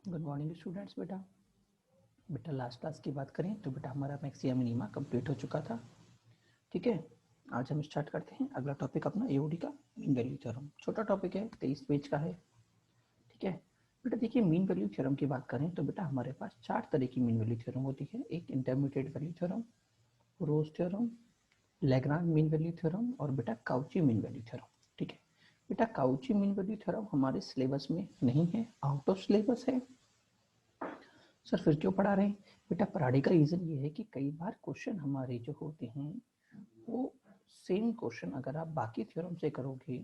Good morning students. बेटा last class की बात करें तो बेटा हमारा मैक्सिमा मिनिमा कंप्लीट हो चुका था। ठीक है, आज हम स्टार्ट करते हैं अगला टॉपिक अपना एओडी का मीन वैल्यू थ्योरम। छोटा टॉपिक है, 23 पेज का है। ठीक है बेटा, देखिए मीन वैल्यू थ्योरम की बात करें तो बेटा हमारे पास 4 तरह की मीन वैल्यू थ्योरम होती है। एक intermediate value theorem, Rolle's theorem, Lagrange mean value theorem और बेटा काउची मीन वैल्यू थ्योरम। ठीक है बेटा, काउची मीन वैल्यू थ्योरम हमारे सिलेबस में नहीं है, आउट ऑफ सिलेबस है। सर फिर क्यों पढ़ा रहे हैं बेटा? पढ़ाने का रीजन ये है कि कई बार क्वेश्चन हमारे जो होते हैं वो सेम क्वेश्चन अगर आप बाकी थ्योरम से करोगे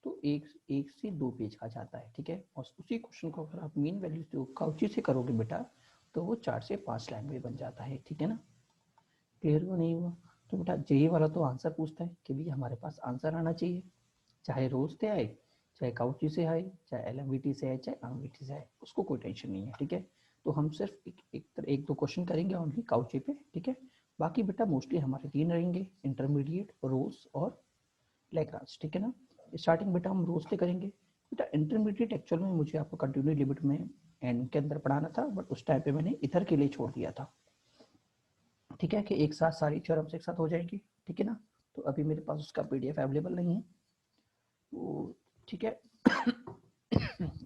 तो एक से 2 पेज का जाता है। ठीक है, और उसी क्वेश्चन को अगर आप मीन वैल्यू जो काउची से करोगे बेटा तो वो 4 से 5 लाइन में बन जाता है। ठीक है ना, क्लियर हुआ नहीं हुआ? तो बेटा जेई वाला तो आंसर पूछता है कि भैया हमारे पास आंसर आना चाहिए, चाहे रोज से आए, चाहे काउची से आए, चाहे एलएमवीटी से आए, चाहे आमवीटी से आए, उसको कोई टेंशन नहीं है। ठीक है, तो हम सिर्फ एक दो क्वेश्चन करेंगे ओनली काउची पे। ठीक है, बाकी बेटा मोस्टली हमारे 3 रहेंगे, इंटरमीडिएट, रोज और लैग्रांज। ठीक है ना, स्टार्टिंग बेटा हम रोज से करेंगे। बेटा इंटरमीडिएट एक्चुअल में मुझे आपको कंटिन्यू लिमिट में एन के अंदर पढ़ाना था, बट उस टाइम पे मैंने इधर के लिए छोड़ दिया था। ठीक है, कि एक साथ सारी थ्योरम्स एक साथ हो जाएंगी। ठीक है ना, तो अभी मेरे पास उसका पीडीएफ अवेलेबल नहीं है, तो ठीक है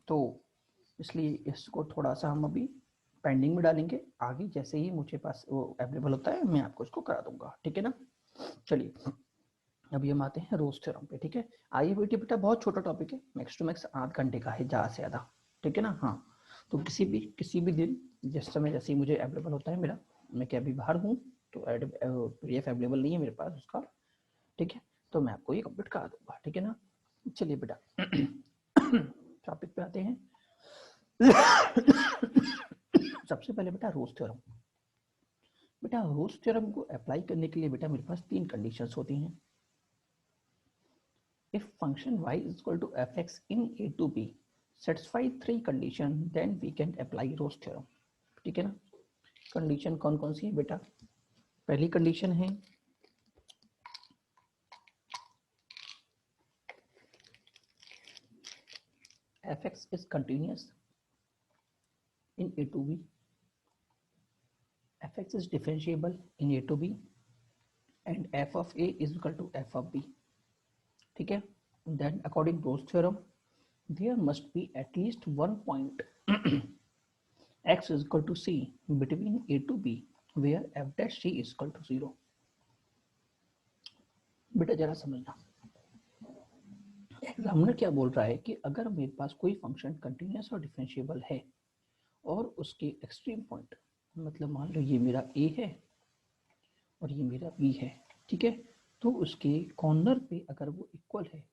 तो इसलिए इसको थोड़ा सा हम अभी पेंडिंग में डालेंगे। आगे जैसे ही मुझे पास वो अवेलेबल होता है मैं आपको इसको करा दूंगा। ठीक है ना, चलिए अभी हम आते हैं रोज थ्योरम पे। ठीक है, आई बेटा बहुत छोटा टॉपिक है, मैक्स टू मैक्स आध घंटे का है ज़्यादा से ज़्यादा। ठीक है ना, हाँ तो किसी भी दिन जिस समय जैसे ही मुझे अवेलेबल होता है मेरा, मैं क्या अभी बाहर हूँ तो पीडीएफ अवेलेबल नहीं है मेरे पास उसका। ठीक है, तो मैं आपको ये कंप्लीट करा दूंगा। ठीक है ना, चलिए बेटा टॉपिक पे आते हैं। सबसे पहले बेटा रोज थ्योरम। बेटा रोज थ्योरम को अप्लाई करने के लिए बेटा मेरे पास 3 कंडीशंस होती हैं। If function y is equal to fx in a to b satisfy 3 condition, then we can apply Rolle's theorem. ठीक है ना, कंडीशन कौन कौन सी है बेटा? पहली कंडीशन है fx is continuous in a to b, fx is differentiable in a to b, and f of a is equal to f of b. ठीक है, then according to Rolle's theorem there must be at least one point x is equal to c between a to b where f dash c is equal to 0. बेटा जरा समझना, examiner क्या बोल रहा है कि अगर मेरे पास कोई फंक्शन कंटिन्यूस और डिफरेंशिएबल है और उसके एक्सट्रीम पॉइंट, मतलब मान लो ये मेरा a है और ये मेरा b है। ठीक है, तो उसके कॉर्नर पे अगर वो इक्वल है,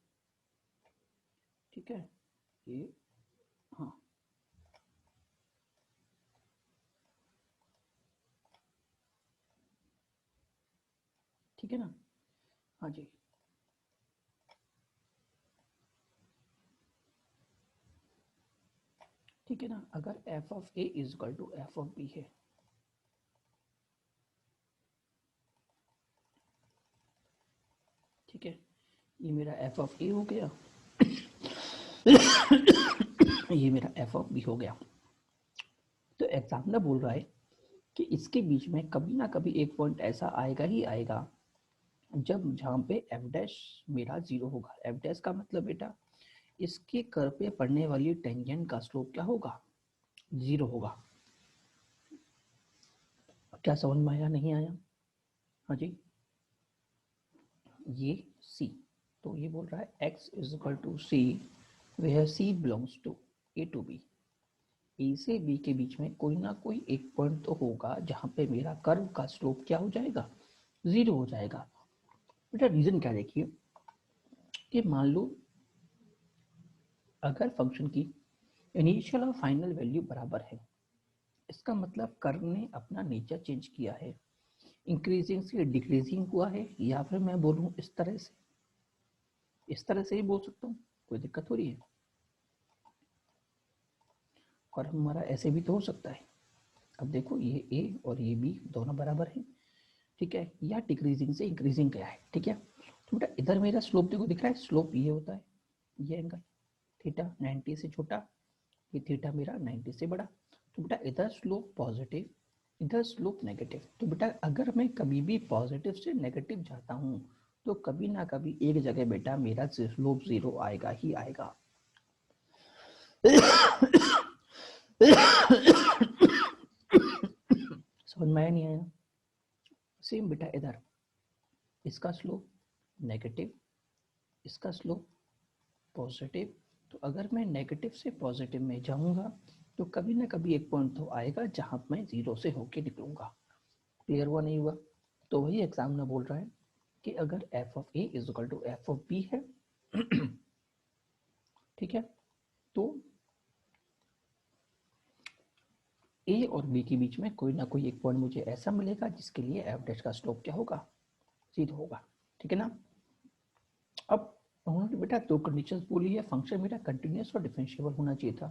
ठीक है, ये हाँ ठीक है ना, हाँ जी, ठीक है ना, अगर f of a is equal to f of b है, ठीक है, ये मेरा f ऑफ a हो गया ये मेरा f ऑफ b हो गया। तो एग्जामिनर बोल रहा है कि इसके बीच में कभी ना कभी एक पॉइंट ऐसा आएगा ही आएगा जब जहाँ पे एफ डैश मेरा 0 होगा। एफ डैश का मतलब बेटा इसके कर्व पे पड़ने वाली टेंजेंट का स्लोप क्या होगा? 0 होगा। क्या समझ में आया नहीं आया? हाँ जी, ये सी, तो ये बोल रहा है x is equal to C where C belongs to A to B. A से बी के बीच में कोई ना कोई एक पॉइंट तो होगा जहाँ पे मेरा कर्व का स्लोप क्या हो जाएगा? 0 हो जाएगा। बेटा रीजन क्या देखिए, कि मान लो अगर फंक्शन की इनिशियल और फाइनल वैल्यू बराबर है, इसका मतलब कर्व ने अपना नेचर चेंज किया है, इंक्रीजिंग से डिक्रीजिंग हुआ है, या फिर मैं बोलूँ इस तरह से ही बोल सकता हूँ, कोई दिक्कत हो रही है? और हमारा ऐसे भी तो हो सकता है। अब देखो ये ए और ये बी दोनों बराबर है, ठीक है, या डिक्रीजिंग से इंक्रीजिंग गया है। ठीक है, तो बेटा इधर मेरा स्लोप देखो दिख रहा है, स्लोप ये होता है, ये एंगल थीटा 90 से छोटा, ये थीटा मेरा 90 से बड़ा, तो बेटा इधर स्लोप पॉजिटिव, इधर स्लोप नेगेटिव। तो बेटा अगर मैं कभी भी पॉजिटिव से नेगेटिव जाता हूँ तो कभी ना कभी एक जगह बेटा मेरा स्लोप 0 आएगा ही आएगा। समझ में आया नहीं आया? सेम बेटा इधर इसका स्लोप नेगेटिव, इसका स्लोप पॉजिटिव। तो अगर मैं नेगेटिव से पॉजिटिव में जाऊंगा तो कभी ना कभी एक पॉइंट तो आएगा जहां मैं 0 से होके निकलूंगा। क्लियर हुआ नहीं हुआ? तो वही एग्जामिनर बोल रहा है कि अगर F of A is equal to F of B है, ठीक है, तो ए और बी के बीच में कोई ना कोई एक पॉइंट मुझे ऐसा मिलेगा जिसके लिए एफ डैश का स्लोप क्या होगा, 0 होगा। ठीक है ना? अब उन्होंने बेटा दो कंडीशंस बोली है, फंक्शन मेरा कंटिन्यूस और डिफरेंशिएबल होना चाहिए था।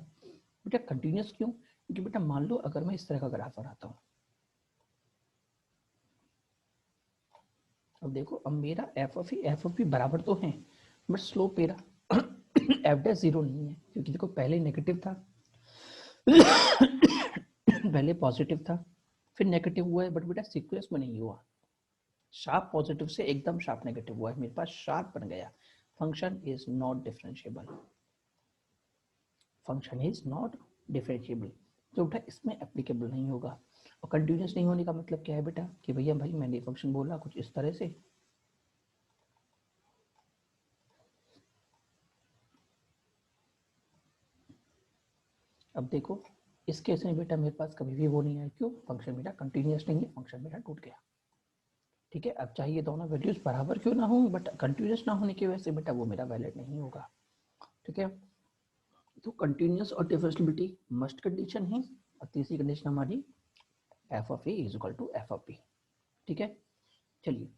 बेटा कंटिन्यूस क्यों? क्योंकि बेटा मान लो अगर मैं इस तरह का ग्राफ बनाता हूँ, अब देखो अब मेरा एफ ऑफ बी बराबर तो है बट स्लोप मेरा एफ डैश 0 नहीं है, क्योंकि देखो पहले नेगेटिव था पहले पॉजिटिव था फिर नेगेटिव हुआ है, बट बेटा सीक्वेंस में नहीं हुआ, शार्प पॉजिटिव से एकदम शार्प नेगेटिव हुआ है, मेरे पास शार्प बन गया। Function is not differentiable, function is not differentiable. तो बेटा इसमें एप्लीकेबल नहीं होगा। और कंटिन्यूस नहीं होने का मतलब क्या है बेटा कि भैया भाई मैंने फंक्शन बोला कुछ इस तरह से, अब देखो इस केस में बेटा मेरे पास कभी भी वो नहीं आया, क्यों? फंक्शन मेरा कंटिन्यूस नहीं है, फंक्शन मेरा टूट गया। ठीक है, अब चाहिए दोनों वैल्यूज बराबर क्यों ना हो, बट कंटिन्यूस ना होने की वजह से बेटा वो मेरा वैलिड नहीं होगा। ठीक है, तो कंटिन्यूस और डिफरेंशिएबिलिटी मस्ट कंडीशन है, और तीसरी कंडीशन हमारी F of A is equal to F of B. ठीक है, चलिए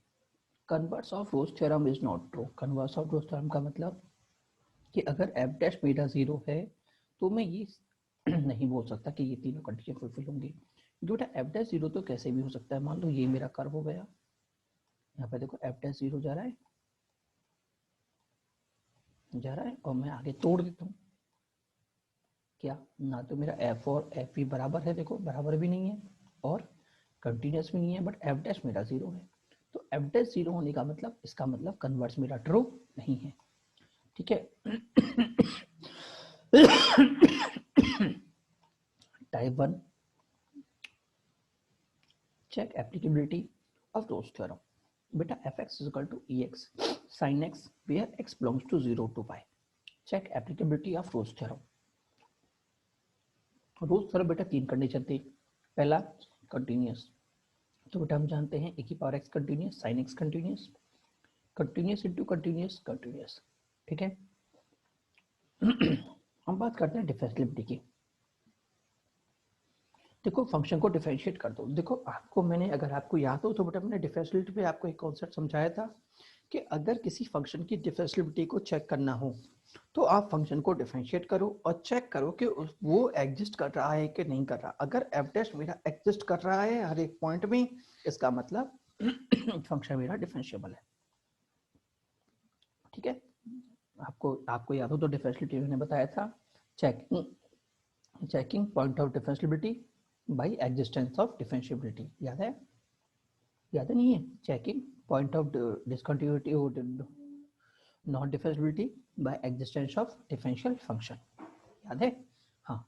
converse of Rolle's theorem is not true. Converse of Rolle's theorem का मतलब कि अगर एफ डैश मेरा 0 है तो मैं ये नहीं बोल सकता कि ये तीनों कंडीशन फुलफिल होंगी। जो बेटा एफ डैश 0 तो कैसे भी हो सकता है, मान लो ये मेरा कर्व हो गया, यहाँ पे देखो एफ डैश 0 जा रहा है, जा रहा है, और मैं आगे तोड़ देता हूँ, क्या ना तो मेरा एफ और एफ भी बराबर है, देखो बराबर भी नहीं है और कंटिन्यूस भी नहीं है, बट एफ डैश मेरा 0 है। तो एफ डैश 0 होने का मतलब इसका मतलब कन्वर्स मेरा ट्रू नहीं है। ठीक है, type 1 check applicability of Rolle's theorem. Beta fx is equal to ex sin x where x belongs to 0 to pi. Check applicability of Rolle's theorem. Rolle's theorem बेटा तीन कंडीशन थी। पहला कंटिन्यूस, तो बेटा हम जानते हैं e की power x continuous, sin x continuous, continuous into continuous continuous. ठीक है, हम बात करते हैं डिफरेंशिएबिलिटी की। देखो फंक्शन को डिफरेंशिएट कर दो। देखो आपको मैंने, अगर आपको याद हो तो बेटा मैंने डिफरेंशिएबिलिटी पे आपको एक कॉन्सेप्ट समझाया था कि अगर किसी फंक्शन की डिफरेंशिएबिलिटी को चेक करना हो तो आप फंक्शन को डिफरेंशिएट करो और चेक करो कि वो एग्जिस्ट कर रहा है कि नहीं कर रहा। अगर एफ डैश मेरा एग्जिस्ट कर रहा है हर एक पॉइंट में, इसका मतलब फंक्शन मेरा डिफरेंशिएबल है। ठीक है, आपको याद हो तो डिफरेंशिएबिलिटी मैंने बताया था, checking point of differentiability by existence of differentiability. याद है? याद नहीं है? चेकिंग पॉइंट ऑफ डिसकंटिन्यूटी और non differentiability by existence of differential function. याद है? हाँ,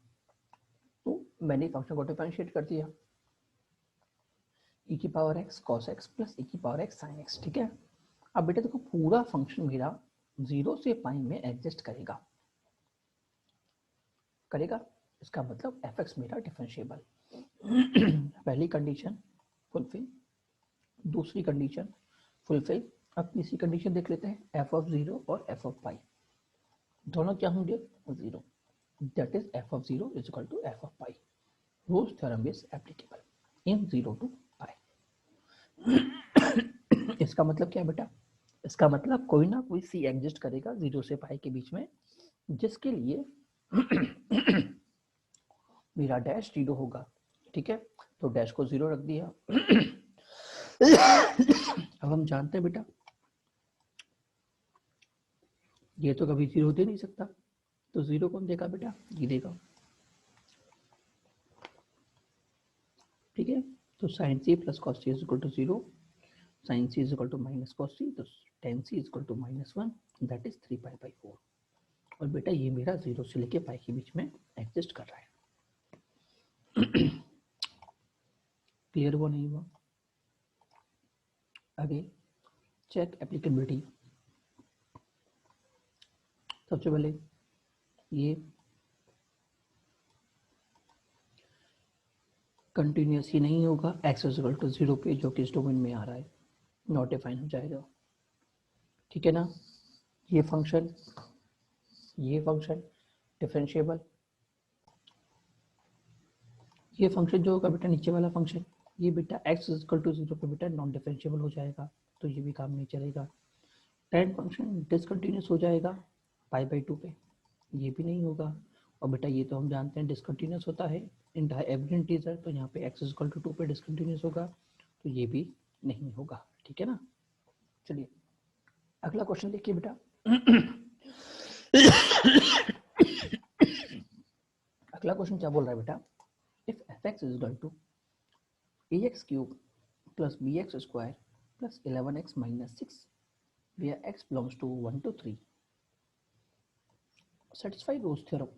तो मैंने फंक्शन को डिफरेंशिएट कर दिया, e की power x cos x plus e की पावर x sin x। ठीक है, अब बेटा देखो पूरा फंक्शन मेरा 0 से पाई में एग्जिस्ट करेगा, इसका मतलब fx मेरा डिफरेंशिएबल। पहली कंडीशन फुलफिल, दूसरी कंडीशन फुलफिल। अब तीसरी कंडीशन देख लेते हैं, एफ ऑफ 0 और एफ ऑफ पाई दोनों क्या होंगे? 0। That is F of 0 is equal to F of pi. Rolle's theorem is applicable in 0 to pi. इसका मतलब क्या है बेटा? इसका मतलब कोई ना कोई सी एग्जिस्ट करेगा 0 से पाई के बीच में, जिसके लिए मेरा डैश 0 होगा। ठीक है, तो डैश को 0 रख दिया। अब हम जानते हैं बेटा ये तो कभी 0 दे नहीं सकता, तो 0 कौन देगा बेटा? ये देगा। ठीक है। तो sine C plus cos C is equal to 0, sine C is equal to minus cos C, तो tan C is equal to -1, that is 3π/4। और बेटा ये मेरा 0 से लेके पाई के बीच में एग्जिस्ट कर रहा है। क्लियर हुआ नहीं हुआ? आगे चेक एप्लीकेबिलिटी। सबसे पहले ये कंटिन्यूस ही नहीं होगा, x इक्वल टू 0 पे जो कि इस डोमेन में आ रहा है, नॉट डिफाइन हो जाएगा। ठीक है ना? ये फंक्शन डिफरेंशिएबल, ये फंक्शन जो होगा बेटा नीचे वाला फंक्शन, ये बेटा x इक्वल टू 0 पे बेटा नॉन डिफरेंशिएबल हो जाएगा, तो ये भी काम नहीं चलेगा। tan फंक्शन डिसकंटिन्यूस हो जाएगा π/2 पे, ये भी नहीं होगा। और बेटा ये तो हम जानते हैं डिसकंटिन्यूस होता है एवरी इंटीजर, तो यहाँ पे x इक्वल टू 2 पे डिसकंटिन्यूस होगा, तो ये भी नहीं होगा। ठीक है ना? चलिए अगला क्वेश्चन देखिए बेटा। अगला क्वेश्चन क्या बोल रहा है बेटा? If fx is equal to ax³ plus bx² plus 11x minus 6 where x belongs to 1 to 3, satisfy Rolle's theorem.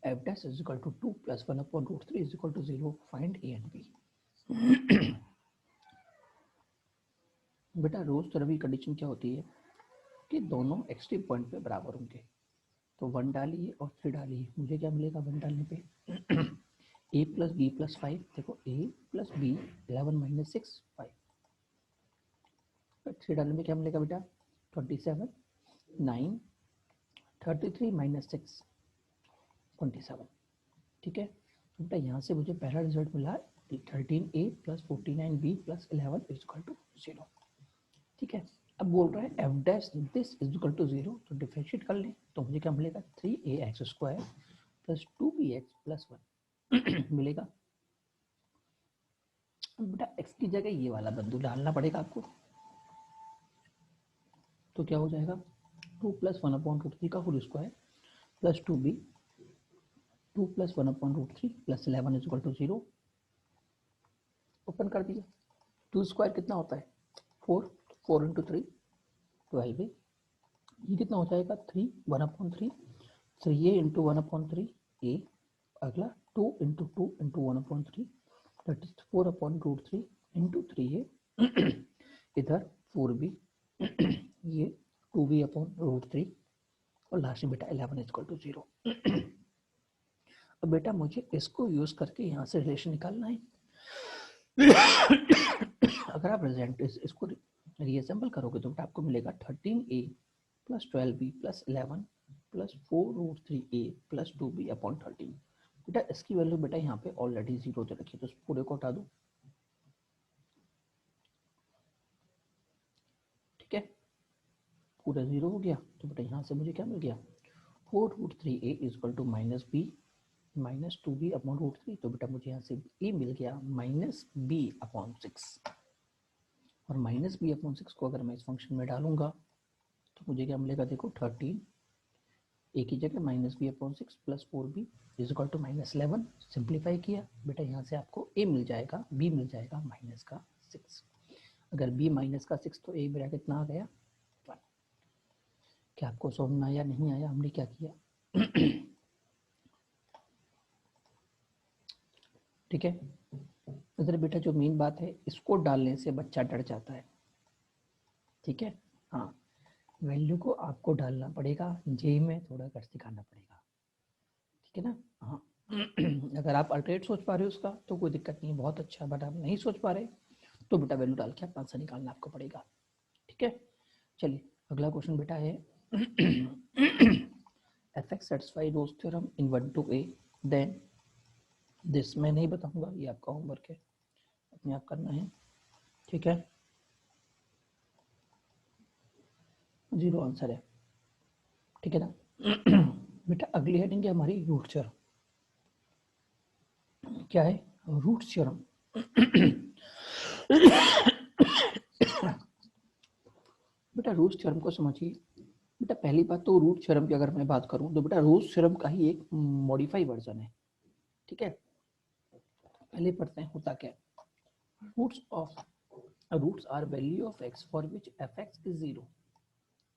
f dash is equal to 2 plus 1 upon root 3 is equal to 0, find a and b. बेटा Rolle's theorem की condition क्या होती है कि दोनों extreme point पे बराबर होंगे, तो 1 डालिए और 3 डालिए, मुझे क्या मिलेगा 1 डालने पे? a प्लस बी प्लस 5, देखो a प्लस बी 11 माइनस 6 5, 3 डालने में क्या मिलेगा बेटा? 27, 9, 33 माइनस 6 27। ठीक है, तो बेटा यहाँ से मुझे पहला रिजल्ट मिला 13a plus 49b plus 11 is equal to 0। ठीक है, अब बोल रहा है f dash this is equal to 0, तो डिफरेंशिएट कर ले, तो मुझे क्या मिलेगा? 3ax² प्लस 2bx प्लस 1 मिलेगा। बेटा x की जगह ये वाला बिंदु डालना पड़ेगा आपको, तो क्या हो जाएगा? 2 प्लस 1 अपॉन रूट 3 का whole square plus 2b 2 plus 1 upon root 3 plus 11 is equal to 0। Open कर दिया, 2 स्क्वायर कितना होता है? 4, 4 इंटू 3 12, ये कितना हो जाएगा? 3 1 upon 3 3a into 1 upon 3 a, अगला 2 into 2 into 1 upon 3 that is 4 upon root 3 into 3a, इधर 4b ये 2b अपॉन रूट 3 और लास्ट में बेटा 11 इज इक्वल टू 0। अब बेटा मुझे इसको यूज करके यहाँ से रिलेशन निकालना है। अगर आप इसको रीअसेंबल करोगे तो बेटा आपको मिलेगा 13a plus 12b plus 11 plus 4 root 3a plus 2b upon 13। बेटा इसकी वैल्यू बेटा यहाँ पे ऑलरेडी 0 दे रखी है, तो इस पूरे को हटा दो। ठीक है, पूरा 0 हो गया, तो बेटा यहाँ से मुझे क्या मिल गया? 4 root 3a is equal to minus b minus 2b upon root 3, तो बेटा मुझे यहाँ से a मिल गया माइनस b अपॉन 6, और माइनस b अपॉन 6 को अगर मैं इस फंक्शन में डालूंगा तो मुझे क्या मिलेगा? देखो 13 a की जगह minus b upon 6 plus 4b is equal to minus 11। Simplify किया बेटा, यहाँ से आपको a मिल जाएगा, b मिल जाएगा माइनस का 6। अगर b माइनस का 6 तो a मेरा कितना आ गया? 1। क्या आपको समझ में आया? नहीं आया? हमने क्या किया? ठीक है, इधर बेटा जो मेन बात है, इसको डालने से बच्चा डर जाता है। ठीक है, हाँ, वैल्यू को आपको डालना पड़ेगा, जेई में थोड़ा कर सिखाना पड़ेगा। ठीक है ना? हाँ। अगर आप अल्टरनेट सोच पा रहे हो उसका तो कोई दिक्कत नहीं है, बहुत अच्छा। बट आप नहीं सोच पा रहे तो बेटा वैल्यू डाल के आंसर निकालना आपको पड़ेगा। ठीक है, चलिए अगला क्वेश्चन बेटा है fx satisfy Rolle's theorem in 1 to a, then this मैं नहीं बताऊंगा, ये आपका होमवर्क है, अपने आप करना है। ठीक है, 0 आंसर है। ठीक है ना? बेटा अगली हेडिंग है हमारी रूट थ्योरम। क्या है? Root theorem. बेटा रूट थ्योरम को समझिए। बेटा पहली बात तो रूट थ्योरम की अगर मैं बात करूं तो बेटा रूट थ्योरम का ही एक मॉडिफाई वर्जन है। ठीक है, पहले पढ़ते हैं होता क्या है। Roots are value of X for which F X is zero,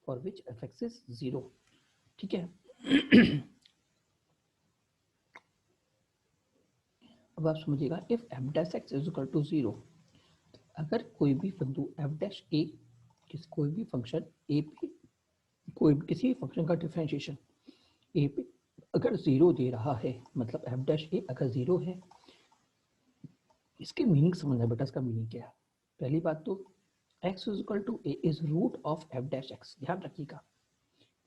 for which F X is zero. ठीक है। अब आप समझिएगा, if F dash X is equal to zero, अगर कोई भी बिंदु एफ डैश ए, कोई भी फंक्शन ए पे, कोई भी किसी फंक्शन का डिफरेंशिएशन ए पे अगर जीरो दे रहा है, मतलब एफ डैश ए अगर जीरो है, इसके मीनिंग समझना बेटा, इसका मीनिंग क्या है। पहली बात तो x is equal to A is root of F dash X, ध्यान रखिएगा,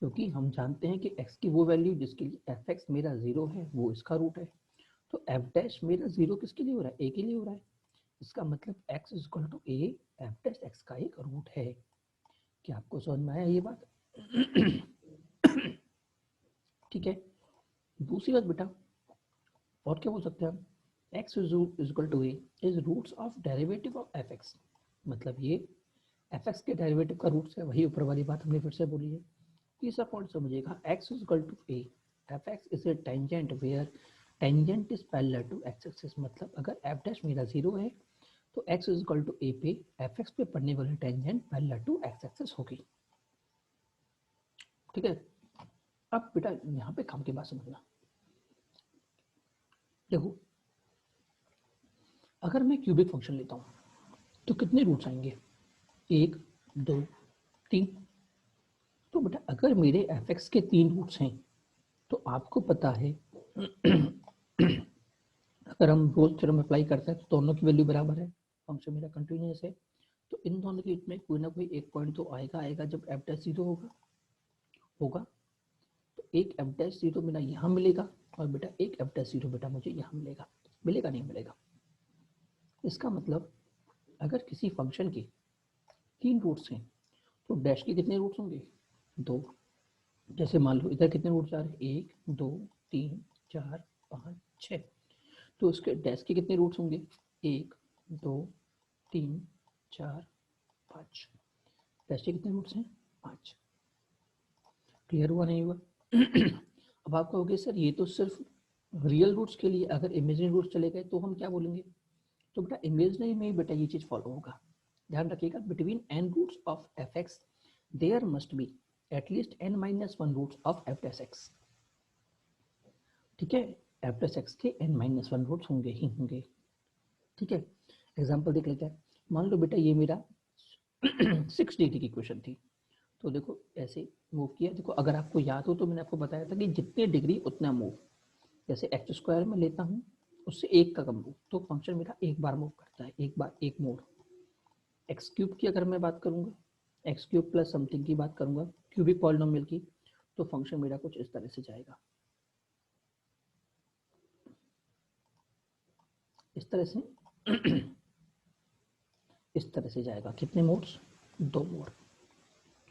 क्योंकि हम जानते हैं कि x की वो वैल्यू जिसके लिए एफ एक्स मेरा जीरो है वो इसका रूट है। तो एफ डैश मेरा जीरो किसके लिए हो रहा है, ए के लिए हो रहा है। इसका मतलब x is equal to A F dash X का एक रूट है। क्या आपको समझ में आया ये बात? ठीक है। दूसरी बात बेटा, और क्या बोल सकते हैं हम, x is equal to A is roots of derivative of F X, मतलब ये एफ एक्स के डेरिवेटिव का रूट्स है, वही ऊपर वाली बात हमने फिर से बोली है। तीसरा पॉइंट समझिएगा, x is equal to A F X is A tangent where tangent is parallel to X axis, मतलब अगर एफ डैश मेरा जीरो है तो x is equal to A पे एफ एक्स पे पड़ने वाली tangent parallel to X axis होगी। ठीक है। अब बेटा यहाँ पे काम की बात समझना, देखो अगर मैं क्यूबिक फंक्शन लेता हूँ तो कितने रूट्स आएंगे, 1 2 3। तो बेटा अगर मेरे एफ एक्स के 3 रूट्स हैं तो आपको पता है अगर हम रोल्स थ्योरम अप्लाई करते हैं तो दोनों की वैल्यू बराबर है, फंक्शन मेरा कंटिन्यूअस है, तो इन दोनों के बीच में कोई ना कोई एक पॉइंट तो आएगा जब एफ डैश जीरो होगा। तो एक एफ डैश जीरो मेरा यहाँ मिलेगा और बेटा एक एफ डैश जीरो बेटा मुझे यहाँ मिलेगा, मिलेगा नहीं मिलेगा। इसका मतलब अगर किसी फंक्शन के 3 रूट्स हैं तो डैश के कितने रूट्स होंगे, 2। जैसे मान लो इधर कितने रूट्स आ रहे हैं, 1 2 3 4 5 6, तो उसके डैश के कितने रूट्स होंगे, 1 2 3 4 5, डैश के कितने रूट्स हैं, 5। क्लियर हुआ नहीं हुआ? अब आप कहोगे सर ये तो सिर्फ रियल रूट्स के लिए, अगर इमेजिनरी रूट्स चले गए तो हम क्या बोलेंगे। तो बेटा इमेजिनरी में बेटा ये चीज फॉलो होगा, ध्यान रखिएगा, between n roots of F X there must be at least n minus 1 roots of F dash X. ठीक है, एफ डैश एक्स के n माइनस 1 रूट्स होंगे ही होंगे। ठीक है, एग्जांपल देख लेते हैं। मान लो बेटा ये मेरा 6 डिग्री की क्वेश्चन थी, तो देखो ऐसे मूव किया, देखो अगर आपको याद हो तो मैंने आपको बताया था कि जितने डिग्री उतना मूव, जैसे एक्स स्क्वायर में लेता हूँ उससे एक का कम मूव, तो फंक्शन मेरा एक बार मूव करता है, एक बार एक मोड। एक्स क्यूब की अगर मैं बात करूंगा, एक्स क्यूब प्लस समथिंग की बात करूंगा क्यूबिक पॉलिनोमियल की, तो फंक्शन मेरा कुछ इस तरह से जाएगा, इस तरह से इस तरह से जाएगा। कितने मोड्स, 2 मोड।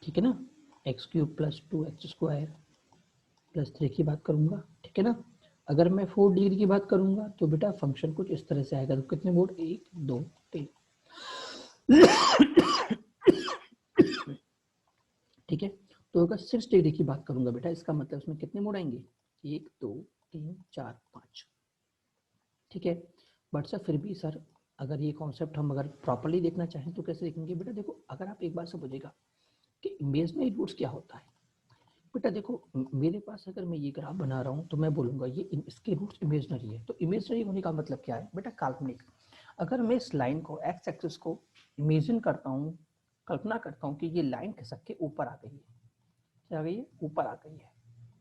ठीक है ना, x cube plus 2x square plus 3 की बात करूंगा, ठीक है ना। अगर मैं 4 डिग्री की बात करूंगा तो बेटा फंक्शन कुछ इस तरह से आएगा, तो कितने मोड, 1 2 3। ठीक है, तो अगर 6 डिग्री की बात करूंगा बेटा, इसका मतलब इसमें कितने मोड आएंगे, 1 2 3 4 5। ठीक है, बट सर फिर भी सर अगर ये कॉन्सेप्ट हम अगर प्रॉपरली देखना चाहें तो कैसे देखेंगे बेटा। देखो अगर आप एक बार समझिएगा कि इमेजिनरी रूट्स क्या होता है बेटा, देखो मेरे पास अगर मैं ये ग्राफ बना रहा हूँ तो मैं बोलूँगा ये इसके रूट्स इमेजिनरी है, तो इमेजिनरी होने का मतलब क्या है बेटा, काल्पनिक। अगर मैं इस लाइन को एक्स एक्सिस को इमेजिन करता हूँ, कल्पना करता हूँ कि ये लाइन खिसक के ऊपर आ गई है, क्या आ गई है, ऊपर आ गई है,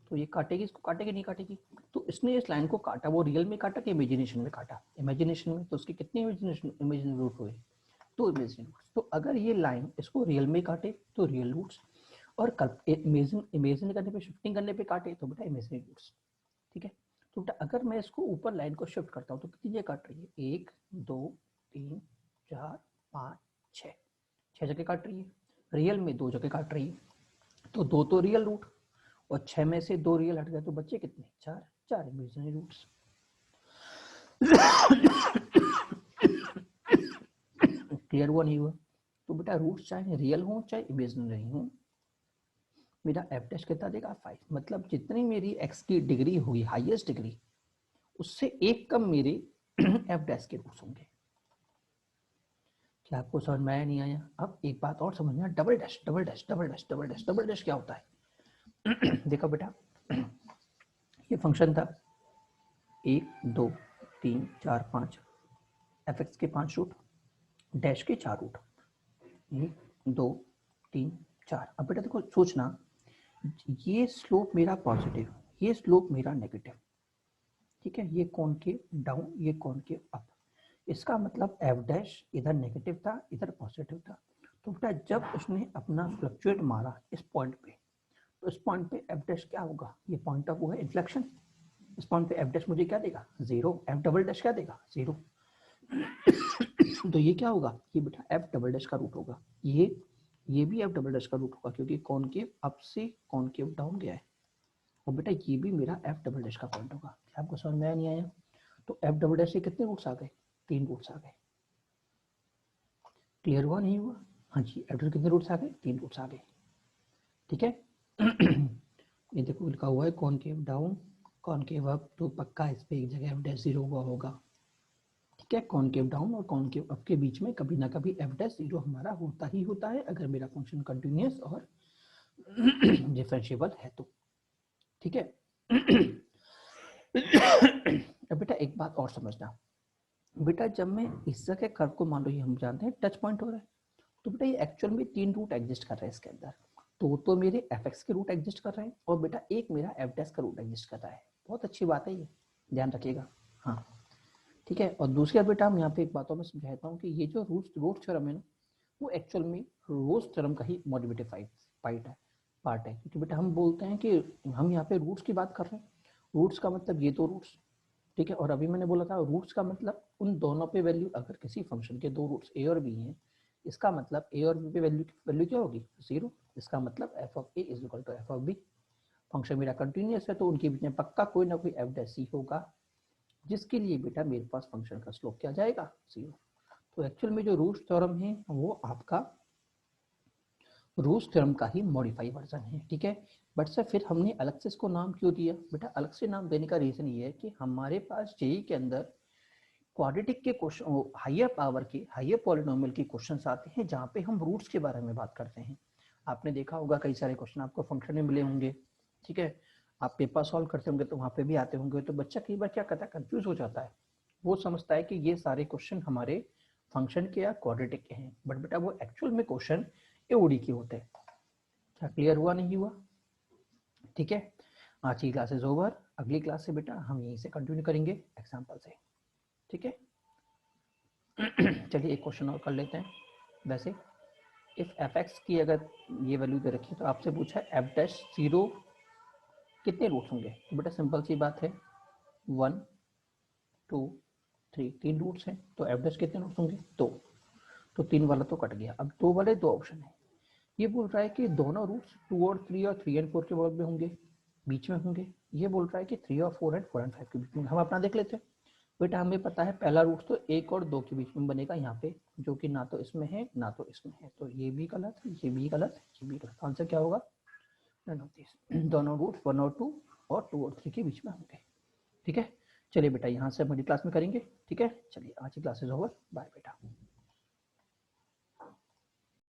तो ये काटेगी, इसको काटेगी नहीं काटेगी। तो इसने इस लाइन को काटा, वो रियल में काटा कि इमेजिनेशन में काटा, इमेजिनेशन में, तो उसके कितने इमेजिनरी रूट हुए, 2 इमेजिनरी रूट्स। तो अगर ये लाइन इसको रियल में काटे तो रियल रूट्स, और इमेजिन करने पे, शिफ्टिंग करने पे काटे तो बेटा इमेजिनरी रूट्स। ठीक है, तो बेटा अगर मैं इसको ऊपर लाइन को शिफ्ट करता हूँ तो कितनी जगह काट रही है, 1 2 3 4 5 6, 6 जगह काट रही है, रियल में 2 जगह काट रही है, तो 2 तो रियल रूट, और 6 में से 2 रियल हट गए तो बच्चे कितने, 4, 4 इमेजिनरी रूट्स। क्लियर हुआ नहीं हुआ? तो बेटा रूट्स चाहे रियल हो चाहे इमेजिनरी हो, मेरा एफ डैश कितना देगा, 5, मतलब जितनी मेरी एक्स की डिग्री होगी, हाईएस्ट डिग्री, उससे एक कम मेरे एफ डैश के रूट्स होंगे। क्या आपको समझ में आया नहीं आया? अब एक बात और समझना, double dash double dash double dash double dash double dash क्या होता है? देखो बेटा, ये फंक्शन था 1 2 3 4 5, एफ एक्स के 5 रूट, डैश के 4 रूट, 1 2 3 4। अब बेटा देखो सोचना, ये स्लोप मेरा पॉजिटिव, ये स्लोप मेरा नेगेटिव, ठीक है, ये कॉनकेव डाउन, ये कॉनकेव अप। इसका मतलब एफ डैश इधर नेगेटिव था, इधर पॉजिटिव था। तो बेटा जब उसने अपना फ्लक्चुएट मारा इस पॉइंट पे, तो इस पॉइंट पे एफ डैश क्या होगा? ये पॉइंट ऑफ वो है इन्फ्लेक्शन। इस पॉइंट पे एफ डैश मुझे क्या देगा? 0। एफ डबल डैश क्या देगा? 0। तो ये क्या होगा? ये बेटा एफ डबल डैश का रूट होगा। ये भी एफ डबल डैश का रूट होगा, क्योंकि कॉनकेव अप से कॉनकेव डाउन गया है। और बेटा ये भी मेरा एफ डबल डैश का पॉइंट होगा। क्या आपको समझ में आया नहीं आया? तो एफ डबल डैश से कितने रूट्स आ गए? 3 रूट्स आ गए। क्लियर हुआ नहीं हुआ? हाँ जी, एफ डबल कितने रूट्स आ गए? 3 रूट्स आ गए। ठीक है। ये देखो लिखा हुआ है कॉनकेव डाउन कॉनकेव अप, तो पक्का इस पे एक जगह एफ डैश 0 हुआ होगा। ठीक है, कॉनकेव डाउन और कॉनकेव अप के बीच में कभी ना कभी एफ डैश 0 हमारा होता ही होता है, अगर मेरा फंक्शन कंटिन्यूअस और डिफरेंशिएबल है तो। ठीक है। अब बेटा एक बात और समझना, बेटा जब मैं इस जगह कर्व को, मान लो ये हम जानते हैं टच पॉइंट हो रहा है, तो बेटा ये एक्चुअल में 3 रूट एग्जिस्ट कर रहे हैं इसके अंदर। तो मेरे एफ एक्स के रूट एग्जिस्ट कर रहे हैं, और बेटा एक मेरा एफ डैश का रूट एग्जिस्ट कर रहा है। बहुत अच्छी बात है, ये ध्यान रखिएगा। हाँ ठीक है। और दूसरा बेटा हम यहाँ पे एक बातों में समझाता हूँ कि ये जो रोल्स थ्योरम है ना, वो एक्चुअल में रोल्स थ्योरम का ही मॉडिफाइड पार्ट है। क्योंकि बेटा हम बोलते हैं कि हम यहाँ पे रूट्स की बात कर रहे हैं, रूट्स का मतलब ये 2 रूट्स, ठीक है। और अभी मैंने बोला था रूट्स का मतलब उन दोनों पे वैल्यू, अगर किसी फंक्शन के 2 रूट्स ए और बी हैं, इसका मतलब ए और बी पे वैल्यू क्या होगी? 0। इसका मतलब F of A is equal to F of B. Function मेरा कंटिन्यूअस है, तो उनके बीच में पक्का कोई ना कोई एफ डैश सी होगा, जिसके लिए बेटा मेरे पास फंक्शन का स्लोप क्या जाएगा? 0। तो एक्चुअल में जो रूट्स थ्योरम है वो आपका रूट्स थ्योरम का ही मॉडिफाई वर्जन है। ठीक है। बट सर फिर हमने अलग से इसको नाम क्यों दिया? बेटा अलग से नाम देने का रीजन ये है कि हमारे पास जेई के अंदर क्वाड्रेटिक के क्वेश्चन, हायर पावर के, हायर पॉलिनोमियल के क्वेश्चंस आते हैं, जहाँ पे हम रूट्स के बारे में बात करते हैं। आपने देखा होगा कई सारे क्वेश्चन आपको फंक्शन में मिले होंगे, ठीक है, आप पेपर सॉल्व करते होंगे तो वहाँ पे भी आते होंगे। तो बच्चा कई बार क्या करता है, कंफ्यूज हो जाता है, वो समझता है कि ये सारे क्वेश्चन हमारे फंक्शन के या क्वाड्रेटिक के हैं, बट बेटा वो एक्चुअल में क्वेश्चन एओडी के होते हैं। क्या क्लियर हुआ नहीं हुआ? ठीक है। आज की क्लास इज ओवर। अगली क्लास से बेटा हम यहीं से कंटिन्यू करेंगे एग्जाम्पल से। ठीक है। चलिए एक क्वेश्चन और कर लेते हैं। वैसे इफ एफ एक्स की अगर ये वैल्यू दे रखी है, तो आपसे पूछा है एफ डैश 0 कितने रूट्स होंगे? तो बेटा सिंपल सी बात है, 1 2 3, 3 रूट्स हैं, तो एफ डैश कितने रूट्स होंगे? 2। तो 3 वाला तो कट गया, अब 2 वाले 2 ऑप्शन है। ये बोल रहा है कि दोनों रूट्स 2 और 3 और 3 एंड 4 के बाद में होंगे, बीच में होंगे। ये बोल रहा है कि 3 और 4 एंड 4 एंड 5 के बीच में। हम अपना देख लेते हैं। बेटा हमें पता है पहला रूट तो 1 और 2 के बीच में बनेगा यहाँ पे, जो कि ना तो इसमें है ना तो इसमें है, तो ये भी गलत, ये भी गलत, ये भी गलत। आंसर क्या होगा? None of this. दोनों रूट्स 1 और 2 और 2 और 3 के बीच में होंगे। ठीक है। चलिए बेटा यहाँ से हम अगली क्लास में करेंगे। ठीक है, चलिए आज की क्लास इज ओवर। बाय बेटा।